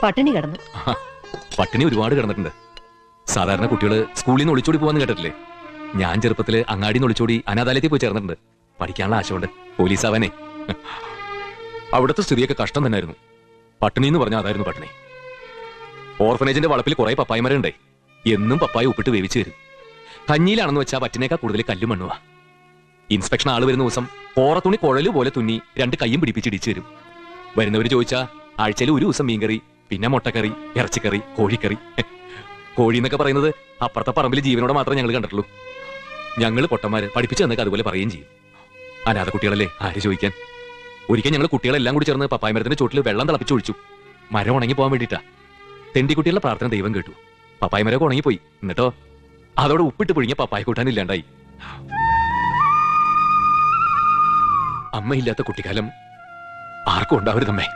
പട്ടിണി കിടന്നു. പട്ടിണി ഒരുപാട് കിടന്നിട്ടുണ്ട്. സാധാരണ കുട്ടികള് സ്കൂളിൽ നിന്ന് ഒളിച്ചോടി പോവാന്ന് കേട്ടിട്ടില്ലേ? ഞാൻ ചെറുപ്പത്തില് അങ്ങാടിന്ന് ഒളിച്ചോടി അനാഥാലയത്തിൽ പോയി ചേർന്നിട്ടുണ്ട്. പഠിക്കാനുള്ള ആശയുണ്ട്, പോലീസ് ആവാനേ. അവിടുത്തെ സ്ഥിതിയൊക്കെ കഷ്ടം തന്നെയായിരുന്നു. പട്ടിണി എന്ന് പറഞ്ഞാൽ അതായിരുന്നു പട്ടിണി. ഓർഫനേജിന്റെ വളപ്പിൽ കുറെ പപ്പായമരണ്ടേ. എന്നും പപ്പായ ഉപ്പിട്ട് വേവിച്ചു തരും. കഞ്ഞിയിലാണെന്ന് വെച്ചാൽ പറ്റിനേക്കാൾ കൂടുതൽ കല്ലും മണ്ണുവാ. ഇൻസ്പെക്ഷൻ ആള് വരുന്ന ദിവസം കോറത്തുണി കുഴലു പോലെ തുന്നി 2 കൈയും പിടിപ്പിച്ച് ഇടിച്ചു തരും. വരുന്നവര് ചോദിച്ചാ ആഴ്ചയിൽ ഒരു ദിവസം മീൻകറി, പിന്നെ മുട്ടക്കറി, ഇറച്ചിക്കറി, കോഴിക്കറി. കോഴി എന്നൊക്കെ പറയുന്നത് അപ്പുറത്തെ പറമ്പിൽ ജീവനോടെ മാത്രമേ ഞങ്ങൾ കണ്ടിട്ടുള്ളൂ. ഞങ്ങൾ പൊട്ടന്മാര് പഠിപ്പിച്ചു തന്നൊക്കെ അതുപോലെ പറയുകയും ചെയ്യും. അനാഥ കുട്ടികളല്ലേ, ആര് ചോദിക്കാൻ. ഒരിക്കൽ ഞങ്ങൾ കുട്ടികളെല്ലാം കൂടി ചേർന്ന് പപ്പായ മരത്തിന്റെ ചോട്ടിൽ വെള്ളം തിളപ്പിച്ചൊഴിച്ചു. മരം ഉണങ്ങി പോകാൻ വേണ്ടിയിട്ടാ. തെണ്ടിക്കുട്ടികളുടെ പ്രാർത്ഥന ദൈവം കേട്ടു. പപ്പായ മരമൊക്കെ ഉണങ്ങിപ്പോയി. എന്നിട്ടോ അതോടെ ഉപ്പിട്ട് പുഴുങ്ങിയ പപ്പായ കൂട്ടാനില്ലാണ്ടായി. അമ്മയില്ലാത്ത കുട്ടിക്കാലം ആർക്കും ഉണ്ടാവരുതമ്മേ.